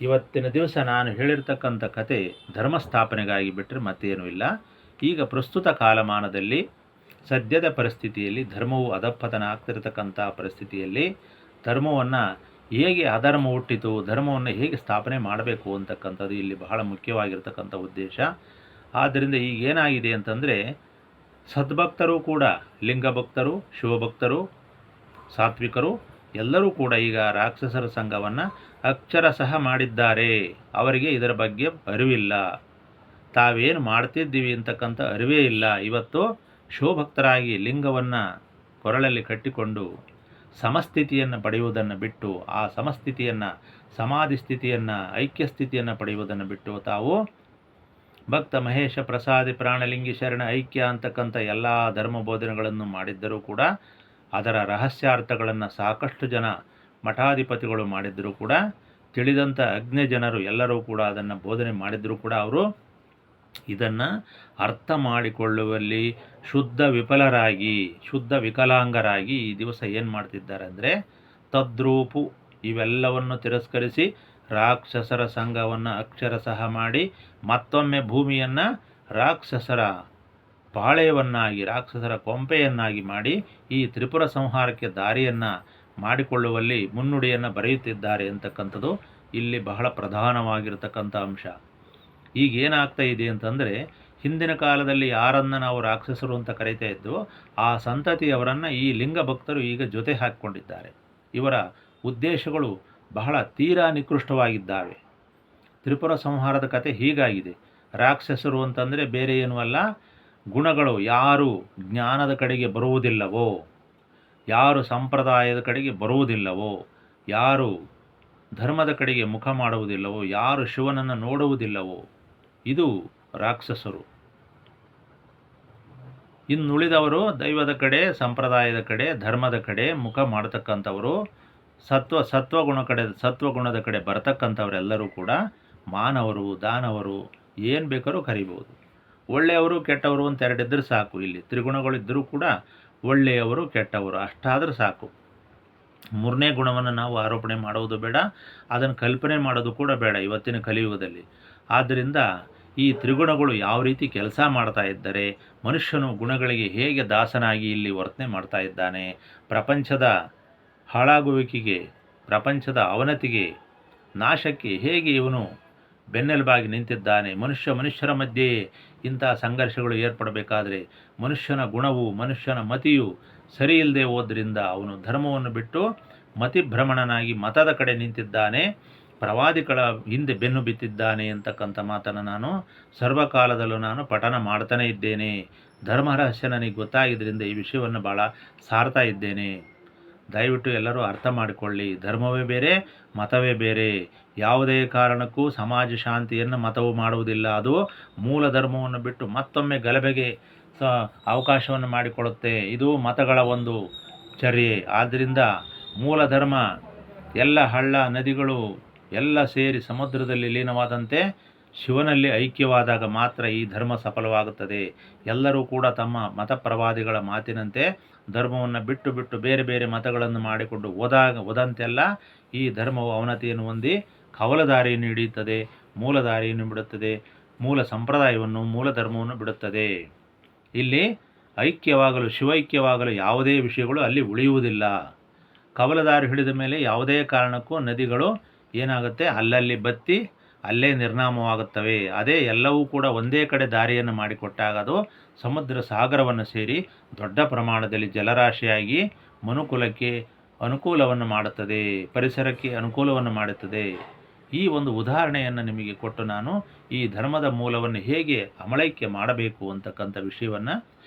ಇವತ್ತಿನ ದಿವಸ ನಾನು ಹೇಳಿರ್ತಕ್ಕಂಥ ಕತೆ ಧರ್ಮ ಸ್ಥಾಪನೆಗಾಗಿ ಬಿಟ್ಟರೆ ಮತ್ತೇನೂ ಇಲ್ಲ. ಈಗ ಪ್ರಸ್ತುತ ಕಾಲಮಾನದಲ್ಲಿ ಸದ್ಯದ ಪರಿಸ್ಥಿತಿಯಲ್ಲಿ ಧರ್ಮವು ಅಧಃಪತನ ಆಗ್ತಿರತಕ್ಕಂಥ ಪರಿಸ್ಥಿತಿಯಲ್ಲಿ ಧರ್ಮವನ್ನು ಹೇಗೆ ಅಧರ್ಮ ಹುಟ್ಟಿತು, ಧರ್ಮವನ್ನು ಹೇಗೆ ಸ್ಥಾಪನೆ ಮಾಡಬೇಕು ಅಂತಕ್ಕಂಥದ್ದು ಇಲ್ಲಿ ಬಹಳ ಮುಖ್ಯವಾಗಿರ್ತಕ್ಕಂಥ ಉದ್ದೇಶ. ಆದ್ದರಿಂದ ಈಗ ಏನಾಗಿದೆ ಅಂತಂದರೆ, ಸದ್ಭಕ್ತರು ಕೂಡ, ಲಿಂಗಭಕ್ತರು, ಶಿವಭಕ್ತರು, ಸಾತ್ವಿಕರು ಎಲ್ಲರೂ ಕೂಡ ಈಗ ರಾಕ್ಷಸರ ಸಂಘವನ್ನು ಅಕ್ಷರಶಃ ಮಾಡಿದ್ದಾರೆ. ಅವರಿಗೆ ಇದರ ಬಗ್ಗೆ ಅರಿವಿಲ್ಲ. ತಾವೇನು ಮಾಡ್ತಿದ್ದೀವಿ ಅಂತಕ್ಕಂಥ ಅರಿವೇ ಇಲ್ಲ. ಇವತ್ತು ಶಿವಭಕ್ತರಾಗಿ ಲಿಂಗವನ್ನು ಕೊರಳಲ್ಲಿ ಕಟ್ಟಿಕೊಂಡು ಸಮಸ್ಥಿತಿಯನ್ನು ಪಡೆಯುವುದನ್ನು ಬಿಟ್ಟು, ಆ ಸಮಸ್ಥಿತಿಯನ್ನು, ಸಮಾಧಿ ಸ್ಥಿತಿಯನ್ನು, ಐಕ್ಯ ಸ್ಥಿತಿಯನ್ನು ಪಡೆಯುವುದನ್ನು ಬಿಟ್ಟು ತಾವು ಭಕ್ತ ಮಹೇಶ ಪ್ರಸಾದಿ ಪ್ರಾಣಲಿಂಗಿ ಶರಣ ಐಕ್ಯ ಅಂತಕ್ಕಂಥ ಎಲ್ಲ ಧರ್ಮ ಬೋಧನೆಗಳನ್ನು ಮಾಡಿದ್ದರೂ ಕೂಡ ಅದರ ರಹಸ್ಯಾರ್ಥಗಳನ್ನು ಸಾಕಷ್ಟು ಜನ ಮಠಾಧಿಪತಿಗಳು ಮಾಡಿದ್ದರೂ ಕೂಡ ತಿಳಿದಂಥ ಅಜ್ಞ ಜನರು ಎಲ್ಲರೂ ಕೂಡ ಅದನ್ನು ಬೋಧನೆ ಮಾಡಿದರೂ ಕೂಡ ಅವರು ಇದನ್ನು ಅರ್ಥ ಮಾಡಿಕೊಳ್ಳುವಲ್ಲಿ ಶುದ್ಧ ವಿಫಲರಾಗಿ, ಶುದ್ಧ ವಿಕಲಾಂಗರಾಗಿ ಈ ದಿವಸ ಏನು ಮಾಡ್ತಿದ್ದಾರೆ ಅಂದರೆ ತದ್ರೂಪು ಇವೆಲ್ಲವನ್ನು ತಿರಸ್ಕರಿಸಿ ರಾಕ್ಷಸರ ಸಂಘವನ್ನು ಅಕ್ಷರಶಃ ಮಾಡಿ ಮತ್ತೊಮ್ಮೆ ಭೂಮಿಯನ್ನು ರಾಕ್ಷಸರ ಪಾಳೆಯವನ್ನಾಗಿ, ರಾಕ್ಷಸರ ಕೊಂಪೆಯನ್ನಾಗಿ ಮಾಡಿ ಈ ತ್ರಿಪುರ ಸಂಹಾರಕ್ಕೆ ದಾರಿಯನ್ನು ಮಾಡಿಕೊಳ್ಳುವಲ್ಲಿ ಮುನ್ನುಡಿಯನ್ನು ಬರೆಯುತ್ತಿದ್ದಾರೆ ಅಂತಕ್ಕಂಥದ್ದು ಇಲ್ಲಿ ಬಹಳ ಪ್ರಧಾನವಾಗಿರತಕ್ಕಂಥ ಅಂಶ. ಈಗೇನಾಗ್ತಾ ಇದೆ ಅಂತಂದರೆ, ಹಿಂದಿನ ಕಾಲದಲ್ಲಿ ಯಾರನ್ನು ನಾವು ರಾಕ್ಷಸರು ಅಂತ ಕರೀತಾ ಇದ್ದು ಆ ಸಂತತಿಯವರನ್ನು ಈ ಲಿಂಗ ಭಕ್ತರು ಈಗ ಜೊತೆ ಹಾಕಿಕೊಂಡಿದ್ದಾರೆ. ಇವರ ಉದ್ದೇಶಗಳು ಬಹಳ ತೀರಾ ನಿಕೃಷ್ಟವಾಗಿದ್ದಾವೆ. ತ್ರಿಪುರ ಸಂಹಾರದ ಕತೆ ಹೀಗಾಗಿದೆ. ರಾಕ್ಷಸರು ಅಂತಂದರೆ ಬೇರೆ ಏನೂ ಅಲ್ಲ, ಗುಣಗಳು ಯಾರು ಜ್ಞಾನದ ಕಡೆಗೆ ಬರುವುದಿಲ್ಲವೋ, ಯಾರು ಸಂಪ್ರದಾಯದ ಕಡೆಗೆ ಬರುವುದಿಲ್ಲವೋ, ಯಾರು ಧರ್ಮದ ಕಡೆಗೆ ಮುಖ ಮಾಡುವುದಿಲ್ಲವೋ, ಯಾರು ಶಿವನನ್ನು ನೋಡುವುದಿಲ್ಲವೋ, ಇದು ರಾಕ್ಷಸರು. ಇನ್ನುಳಿದವರು ದೈವದ ಕಡೆ, ಸಂಪ್ರದಾಯದ ಕಡೆ, ಧರ್ಮದ ಕಡೆ ಮುಖ ಮಾಡತಕ್ಕಂಥವರು, ಸತ್ವಗುಣದ ಕಡೆ ಬರತಕ್ಕಂಥವರೆಲ್ಲರೂ ಕೂಡ ಮಾನವರು, ದಾನವರು, ಏನು ಬೇಕಾದ್ರೂ ಕರಿಬೋದು. ಒಳ್ಳೆಯವರು ಕೆಟ್ಟವರು ಅಂತ ಎರಡಿದ್ದರೆ ಸಾಕು. ಇಲ್ಲಿ ತ್ರಿಗುಣಗಳಿದ್ದರೂ ಕೂಡ ಒಳ್ಳೆಯವರು ಕೆಟ್ಟವರು ಅಷ್ಟಾದರೂ ಸಾಕು. ಮೂರನೇ ಗುಣವನ್ನು ನಾವು ಆರೋಪಣೆ ಮಾಡುವುದು ಬೇಡ, ಅದನ್ನು ಕಲ್ಪನೆ ಮಾಡೋದು ಕೂಡ ಬೇಡ ಇವತ್ತಿನ ಕಲಿಯುಗದಲ್ಲಿ. ಆದ್ದರಿಂದ ಈ ತ್ರಿಗುಣಗಳು ಯಾವ ರೀತಿ ಕೆಲಸ ಮಾಡ್ತಾ ಇದ್ದರೆ, ಮನುಷ್ಯನು ಗುಣಗಳಿಗೆ ಹೇಗೆ ದಾಸನಾಗಿ ಇಲ್ಲಿ ವರ್ತನೆ ಮಾಡ್ತಾ ಇದ್ದಾನೆ, ಪ್ರಪಂಚದ ಹಾಳಾಗುವಿಕೆಗೆ, ಪ್ರಪಂಚದ ಅವನತಿಗೆ, ನಾಶಕ್ಕೆ ಹೇಗೆ ಇವನು ಬೆನ್ನೆಲುಬಾಗಿ ನಿಂತಿದ್ದಾನೆ. ಮನುಷ್ಯರ ಮಧ್ಯೆ ಇಂಥ ಸಂಘರ್ಷಗಳು ಏರ್ಪಡಬೇಕಾದರೆ ಮನುಷ್ಯನ ಗುಣವು, ಮನುಷ್ಯನ ಮತಿಯು ಸರಿ ಇಲ್ಲದೆ ಹೋದ್ರಿಂದ ಅವನು ಧರ್ಮವನ್ನು ಬಿಟ್ಟು ಮತಿಭ್ರಮಣನಾಗಿ ಮತದ ಕಡೆ ನಿಂತಿದ್ದಾನೆ, ಪ್ರವಾದಿಗಳ ಹಿಂದೆ ಬೆನ್ನು ಬಿತ್ತಿದ್ದಾನೆ ಅಂತಕ್ಕಂಥ ಮಾತನ್ನು ನಾನು ಸರ್ವಕಾಲದಲ್ಲೂ ನಾನು ಪಠನ ಮಾಡ್ತಾನೇ ಇದ್ದೇನೆ. ಧರ್ಮ ರಹಸ್ಯ ನನಗೆ ಗೊತ್ತಾಗಿದ್ದರಿಂದ ಈ ವಿಷಯವನ್ನು ಭಾಳ ಸಾರ್ತಾ ಇದ್ದೇನೆ. ದಯವಿಟ್ಟು ಎಲ್ಲರೂ ಅರ್ಥ ಮಾಡಿಕೊಳ್ಳಿ. ಧರ್ಮವೇ ಬೇರೆ, ಮತವೇ ಬೇರೆ. ಯಾವುದೇ ಕಾರಣಕ್ಕೂ ಸಮಾಜ ಶಾಂತಿಯನ್ನು ಮತವು ಮಾಡುವುದಿಲ್ಲ. ಅದು ಮೂಲ ಧರ್ಮವನ್ನು ಬಿಟ್ಟು ಮತ್ತೊಮ್ಮೆ ಗಲಭೆಗೆ ಅವಕಾಶವನ್ನು ಮಾಡಿಕೊಡುತ್ತೆ. ಇದು ಮತಗಳ ಒಂದು ಚರ್ಯೆ. ಆದ್ದರಿಂದ ಮೂಲ ಧರ್ಮ ಎಲ್ಲ ಹಳ್ಳ ನದಿಗಳು ಎಲ್ಲ ಸೇರಿ ಸಮುದ್ರದಲ್ಲಿ ಲೀನವಾದಂತೆ ಶಿವನಲ್ಲಿ ಐಕ್ಯವಾದಾಗ ಮಾತ್ರ ಈ ಧರ್ಮ ಸಫಲವಾಗುತ್ತದೆ. ಎಲ್ಲರೂ ಕೂಡ ತಮ್ಮ ಮತ ಪ್ರವಾದಿಗಳ ಮಾತಿನಂತೆ ಧರ್ಮವನ್ನು ಬಿಟ್ಟು ಬೇರೆ ಬೇರೆ ಮತಗಳನ್ನು ಮಾಡಿಕೊಂಡು ಹೋದಂತೆಲ್ಲ ಈ ಧರ್ಮವು ಅವನತಿಯನ್ನು ಹೊಂದಿ ಕವಲ ದಾರಿಯನ್ನು ಹಿಡಿಯುತ್ತದೆ, ಮೂಲ ದಾರಿಯನ್ನು ಬಿಡುತ್ತದೆ, ಮೂಲ ಸಂಪ್ರದಾಯವನ್ನು, ಮೂಲ ಧರ್ಮವನ್ನು ಬಿಡುತ್ತದೆ. ಇಲ್ಲಿ ಐಕ್ಯವಾಗಲು, ಶಿವೈಕ್ಯವಾಗಲು ಯಾವುದೇ ವಿಷಯಗಳು ಅಲ್ಲಿ ಉಳಿಯುವುದಿಲ್ಲ. ಕವಲದಾರಿ ಹಿಡಿದ ಮೇಲೆ ಯಾವುದೇ ಕಾರಣಕ್ಕೂ ನದಿಗಳು ಏನಾಗುತ್ತೆ, ಅಲ್ಲಲ್ಲಿ ಬತ್ತಿ ಅಲ್ಲೇ ನಿರ್ನಾಮವಾಗುತ್ತವೆ. ಅದೇ ಎಲ್ಲವೂ ಕೂಡ ಒಂದೇ ಕಡೆ ದಾರಿಯನ್ನು ಮಾಡಿಕೊಟ್ಟಾಗ ಅದು ಸಮುದ್ರ ಸಾಗರವನ್ನು ಸೇರಿ ದೊಡ್ಡ ಪ್ರಮಾಣದಲ್ಲಿ ಜಲರಾಶಿಯಾಗಿ ಮನುಕುಲಕ್ಕೆ ಅನುಕೂಲವನ್ನು ಮಾಡುತ್ತದೆ, ಪರಿಸರಕ್ಕೆ ಅನುಕೂಲವನ್ನು ಮಾಡುತ್ತದೆ. ಈ ಒಂದು ಉದಾಹರಣೆಯನ್ನು ನಿಮಗೆ ಕೊಟ್ಟು ನಾನು ಈ ಧರ್ಮದ ಮೂಲವನ್ನು ಹೇಗೆ ಅಮಳೈಕೆ ಮಾಡಬೇಕು ಅಂತಕ್ಕಂಥ ವಿಷಯವನ್ನು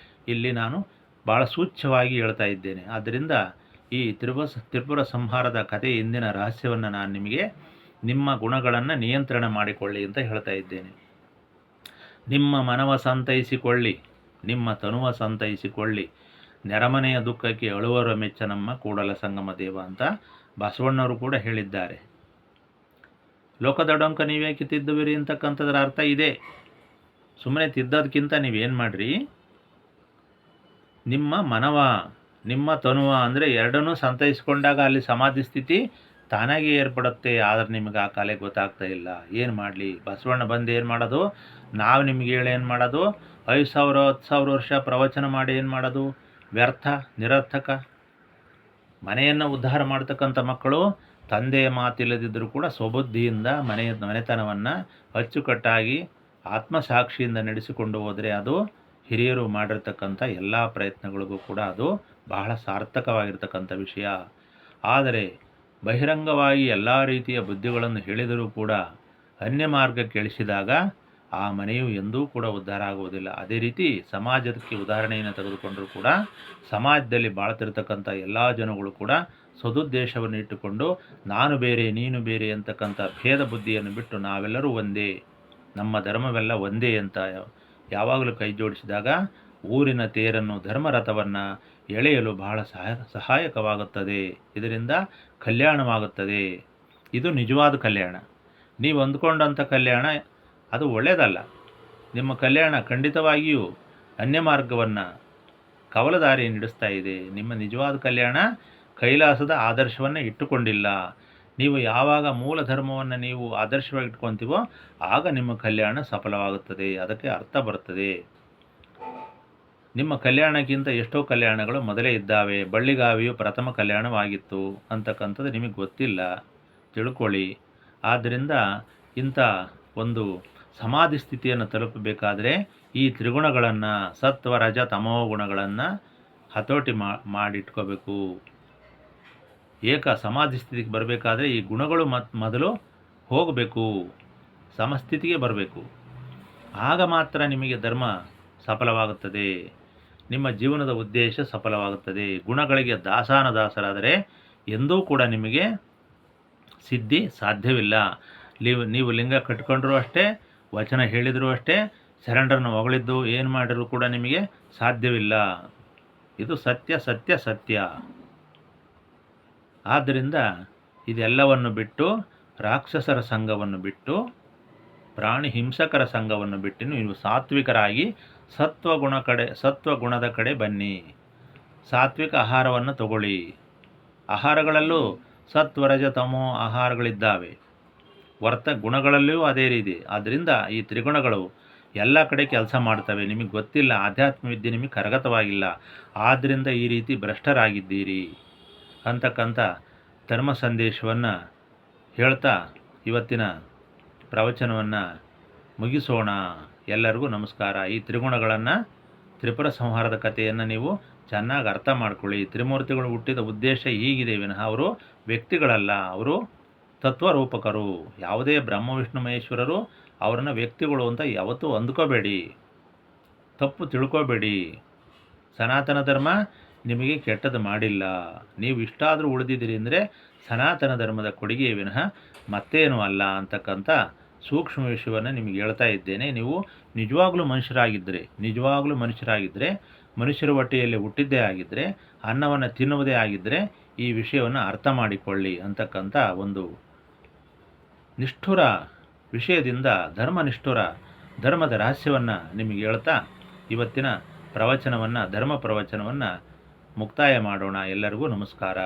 ಇಲ್ಲಿ ನಾನು ಭಾಳ ಸೂಚ್ಯವಾಗಿ ಹೇಳ್ತಾ ಇದ್ದೇನೆ. ಆದ್ದರಿಂದ ಈ ತ್ರಿಪುರ ಸಂಹಾರದ ಕಥೆ ಹಿಂದಿನ ರಹಸ್ಯವನ್ನು ನಾನು ನಿಮಗೆ ನಿಮ್ಮ ಗುಣಗಳನ್ನು ನಿಯಂತ್ರಣ ಮಾಡಿಕೊಳ್ಳಿ ಅಂತ ಹೇಳ್ತಾ ಇದ್ದೇನೆ. ನಿಮ್ಮ ಮನವ ಸಂತೈಸಿಕೊಳ್ಳಿ, ನಿಮ್ಮ ತನುವ ಸಂತೈಸಿಕೊಳ್ಳಿ, ನೆರಮನೆಯ ದುಃಖಕ್ಕೆ ಅಳುವರ ಮೆಚ್ಚ ನಮ್ಮ ಕೂಡಲ ಸಂಗಮ ದೇವ ಅಂತ ಬಸವಣ್ಣವರು ಕೂಡ ಹೇಳಿದ್ದಾರೆ. ಲೋಕದ ಡೊಂಕ ನೀವೇಕೆ ತಿದ್ದುವಿರಿ ಅಂತಕ್ಕಂಥದ್ರ ಅರ್ಥ ಇದೆ. ಸುಮ್ಮನೆ ತಿದ್ದೋದಕ್ಕಿಂತ ನೀವೇನು ಮಾಡಿರಿ, ನಿಮ್ಮ ಮನವ, ನಿಮ್ಮ ತನುವ ಅಂದರೆ ಎರಡನ್ನೂ ಸಂತೈಸಿಕೊಂಡಾಗ ಅಲ್ಲಿ ಸಮಾಧಿ ಸ್ಥಿತಿ ತಾನಾಗಿ ಏರ್ಪಡುತ್ತೆ. ಆದರೆ ನಿಮಗೆ ಆ ಕಾಲಕ್ಕೆ ಗೊತ್ತಾಗ್ತಾ ಇಲ್ಲ. ಏನು ಮಾಡಲಿ, ಬಸವಣ್ಣ ಬಂದು ಏನು ಮಾಡೋದು, ನಾವು ನಿಮ್ಗೆ ಹೇಳಿ ಏನು ಮಾಡೋದು, 5,000 10,000 ವರ್ಷ ಪ್ರವಚನ ಮಾಡಿ ಏನು ಮಾಡೋದು, ವ್ಯರ್ಥ, ನಿರರ್ಥಕ. ಮನೆಯನ್ನು ಉದ್ಧಾರ ಮಾಡ್ತಕ್ಕಂಥ ಮಕ್ಕಳು ತಂದೆಯ ಮಾತಿಲ್ಲದಿದ್ದರೂ ಕೂಡ ಸ್ವಬುದ್ಧಿಯಿಂದ ಮನೆತನವನ್ನು ಅಚ್ಚುಕಟ್ಟಾಗಿ ಆತ್ಮಸಾಕ್ಷಿಯಿಂದ ನಡೆಸಿಕೊಂಡು ಹೋದರೆ ಅದು ಹಿರಿಯರು ಮಾಡಿರ್ತಕ್ಕಂಥ ಎಲ್ಲ ಪ್ರಯತ್ನಗಳಿಗೂ ಕೂಡ ಅದು ಬಹಳ ಸಾರ್ಥಕವಾಗಿರ್ತಕ್ಕಂಥ ವಿಷಯ. ಆದರೆ ಬಹಿರಂಗವಾಗಿ ಎಲ್ಲ ರೀತಿಯ ಬುದ್ಧಿಗಳನ್ನು ಹೇಳಿದರೂ ಕೂಡ ಅನ್ಯ ಮಾರ್ಗಕ್ಕೆ ಇಳಿಸಿದಾಗ ಆ ಮನೆಯು ಎಂದೂ ಕೂಡ ಉದ್ಧಾರ ಆಗುವುದಿಲ್ಲ. ಅದೇ ರೀತಿ ಸಮಾಜಕ್ಕೆ ಉದಾಹರಣೆಯನ್ನು ತೆಗೆದುಕೊಂಡರೂ ಕೂಡ ಸಮಾಜದಲ್ಲಿ ಬಾಳ್ತಿರ್ತಕ್ಕಂಥ ಎಲ್ಲ ಜನಗಳು ಕೂಡ ಸದುದ್ದೇಶವನ್ನು ಇಟ್ಟುಕೊಂಡು ನಾನು ಬೇರೆ ನೀನು ಬೇರೆ ಅಂತಕ್ಕಂಥ ಭೇದ ಬುದ್ಧಿಯನ್ನು ಬಿಟ್ಟು ನಾವೆಲ್ಲರೂ ಒಂದೇ, ನಮ್ಮ ಧರ್ಮವೆಲ್ಲ ಒಂದೇ ಅಂತ ಯಾವಾಗಲೂ ಕೈ ಜೋಡಿಸಿದಾಗ ಊರಿನ ತೇರನ್ನು ಧರ್ಮರಥವನ್ನು ಎಳೆಯಲು ಬಹಳ ಸಹಾಯಕವಾಗುತ್ತದೆ. ಇದರಿಂದ ಕಲ್ಯಾಣವಾಗುತ್ತದೆ. ಇದು ನಿಜವಾದ ಕಲ್ಯಾಣ. ನೀವು ಅಂದ್ಕೊಂಡಂಥ ಕಲ್ಯಾಣ ಅದು ಒಳ್ಳೆಯದಲ್ಲ. ನಿಮ್ಮ ಕಲ್ಯಾಣ ಖಂಡಿತವಾಗಿಯೂ ಅನ್ಯ ಮಾರ್ಗವನ್ನು ಕವಲದಾರಿ ನಡೆಸ್ತಾ ಇದೆ. ನಿಮ್ಮ ನಿಜವಾದ ಕಲ್ಯಾಣ ಕೈಲಾಸದ ಆದರ್ಶವನ್ನು ಇಟ್ಟುಕೊಂಡಿಲ್ಲ. ನೀವು ಯಾವಾಗ ಮೂಲ ಧರ್ಮವನ್ನು ನೀವು ಆದರ್ಶವಾಗಿ ಇಟ್ಕೊತೀವೋ ಆಗ ನಿಮ್ಮ ಕಲ್ಯಾಣ ಸಫಲವಾಗುತ್ತದೆ. ಅದಕ್ಕೆ ಅರ್ಥ ಬರ್ತದೆ. ನಿಮ್ಮ ಕಲ್ಯಾಣಕ್ಕಿಂತ ಎಷ್ಟೋ ಕಲ್ಯಾಣಗಳು ಮೊದಲೇ ಇದ್ದಾವೆ. ಬಳ್ಳಿಗಾವಿಯು ಪ್ರಥಮ ಕಲ್ಯಾಣವಾಗಿತ್ತು ಅಂತಕ್ಕಂಥದ್ದು ನಿಮಗೆ ಗೊತ್ತಿಲ್ಲ, ತಿಳ್ಕೊಳ್ಳಿ. ಆದ್ದರಿಂದ ಇಂಥ ಒಂದು ಸಮಾಧಿ ಸ್ಥಿತಿಯನ್ನು ತಲುಪಬೇಕಾದರೆ ಈ ತ್ರಿಗುಣಗಳನ್ನು, ಸತ್ವ ರಜ ತಮೋ ಗುಣಗಳನ್ನು ಹತೋಟಿ ಮಾಡಿಟ್ಕೋಬೇಕು. ಏಕ ಸಮಾಧಿ ಸ್ಥಿತಿಗೆ ಬರಬೇಕಾದ್ರೆ ಈ ಗುಣಗಳು ಮೊದಲು ಹೋಗಬೇಕು, ಸಮಸ್ಥಿತಿಗೆ ಬರಬೇಕು. ಆಗ ಮಾತ್ರ ನಿಮಗೆ ಧರ್ಮ ಸಫಲವಾಗುತ್ತದೆ, ನಿಮ್ಮ ಜೀವನದ ಉದ್ದೇಶ ಸಫಲವಾಗುತ್ತದೆ. ಗುಣಗಳಿಗೆ ದಾಸರಾದರೆ ಎಂದೂ ಕೂಡ ನಿಮಗೆ ಸಿದ್ಧಿ ಸಾಧ್ಯವಿಲ್ಲ. ನೀವು ಲಿಂಗ ಕಟ್ಕೊಂಡ್ರೂ ಅಷ್ಟೇ, ವಚನ ಹೇಳಿದರೂ ಅಷ್ಟೇ, ಶರಣರನ್ನು ಹೊಗಳಿದ್ದು ಏನು ಮಾಡಿದರೂ ಕೂಡ ನಿಮಗೆ ಸಾಧ್ಯವಿಲ್ಲ. ಇದು ಸತ್ಯ ಸತ್ಯ ಸತ್ಯ. ಆದ್ದರಿಂದ ಇದೆಲ್ಲವನ್ನು ಬಿಟ್ಟು, ರಾಕ್ಷಸರ ಸಂಘವನ್ನು ಬಿಟ್ಟು, ಪ್ರಾಣಿ ಹಿಂಸಕರ ಸಂಘವನ್ನು ಬಿಟ್ಟು ನೀವು ಸಾತ್ವಿಕರಾಗಿ ಸತ್ವಗುಣದ ಕಡೆ ಬನ್ನಿ. ಸಾತ್ವಿಕ ಆಹಾರವನ್ನು ತಗೊಳ್ಳಿ. ಆಹಾರಗಳಲ್ಲೂ ಸತ್ವರಜ ತಮೋ ಆಹಾರಗಳಿದ್ದಾವೆ. ಗುಣಗಳಲ್ಲಿಯೂ ಅದೇ ರೀತಿ. ಆದ್ದರಿಂದ ಈ ತ್ರಿಗುಣಗಳು ಎಲ್ಲ ಕಡೆ ಕೆಲಸ ಮಾಡ್ತವೆ. ನಿಮಗೆ ಗೊತ್ತಿಲ್ಲ, ಆಧ್ಯಾತ್ಮ ವಿದ್ಯೆ ನಿಮಗೆ ಕರಗತವಾಗಿಲ್ಲ. ಆದ್ದರಿಂದ ಈ ರೀತಿ ಭ್ರಷ್ಟರಾಗಿದ್ದೀರಿ ಅಂತಕ್ಕಂಥ ಧರ್ಮ ಸಂದೇಶವನ್ನು ಹೇಳ್ತಾ ಇವತ್ತಿನ ಪ್ರವಚನವನ್ನು ಮುಗಿಸೋಣ. ಎಲ್ಲರಿಗೂ ನಮಸ್ಕಾರ. ಈ ತ್ರಿಗುಣಗಳನ್ನು, ತ್ರಿಪುರ ಸಂಹಾರದ ಕಥೆಯನ್ನು ನೀವು ಚೆನ್ನಾಗಿ ಅರ್ಥ ಮಾಡ್ಕೊಳ್ಳಿ. ತ್ರಿಮೂರ್ತಿಗಳು ಹುಟ್ಟಿದ ಉದ್ದೇಶ ಹೀಗಿದೆ ವಿನಃ ಅವರು ವ್ಯಕ್ತಿಗಳಲ್ಲ, ಅವರು ತತ್ವರೂಪಕರು. ಯಾವುದೇ ಬ್ರಹ್ಮ ವಿಷ್ಣು ಮಹೇಶ್ವರರು ಅವರನ್ನು ವ್ಯಕ್ತಿಗಳು ಅಂತ ಯಾವತ್ತೂ ಅಂದ್ಕೋಬೇಡಿ, ತಪ್ಪು ತಿಳ್ಕೋಬೇಡಿ. ಸನಾತನ ಧರ್ಮ ನಿಮಗೆ ಕೆಟ್ಟದ್ದು ಮಾಡಿಲ್ಲ. ನೀವು ಇಷ್ಟಾದರೂ ಉಳಿದಿದ್ದೀರಿ ಅಂದರೆ ಸನಾತನ ಧರ್ಮದ ಕೊಡುಗೆ ವಿನಃ ಮತ್ತೇನೂ ಅಲ್ಲ ಅಂತಕ್ಕಂಥ ಸೂಕ್ಷ್ಮ ವಿಷಯವನ್ನು ನಿಮಗೆ ಹೇಳ್ತಾ ಇದ್ದೇನೆ. ನೀವು ನಿಜವಾಗ್ಲೂ ಮನುಷ್ಯರಾಗಿದ್ದರೆ, ಮನುಷ್ಯರ ಹೊಟ್ಟೆಯಲ್ಲಿ ಹುಟ್ಟಿದ್ದೇ ಆಗಿದ್ದರೆ, ಅನ್ನವನ್ನು ತಿನ್ನುವುದೇ ಆಗಿದ್ದರೆ ಈ ವಿಷಯವನ್ನು ಅರ್ಥ ಮಾಡಿಕೊಳ್ಳಿ ಅಂತಕ್ಕಂಥ ಒಂದು ನಿಷ್ಠುರ ವಿಷಯದಿಂದ ಧರ್ಮದ ರಹಸ್ಯವನ್ನು ನಿಮಗೆ ಹೇಳ್ತಾ ಇವತ್ತಿನ ಧರ್ಮ ಪ್ರವಚನವನ್ನು ಮುಕ್ತಾಯ ಮಾಡೋಣ. ಎಲ್ಲರಿಗೂ ನಮಸ್ಕಾರ.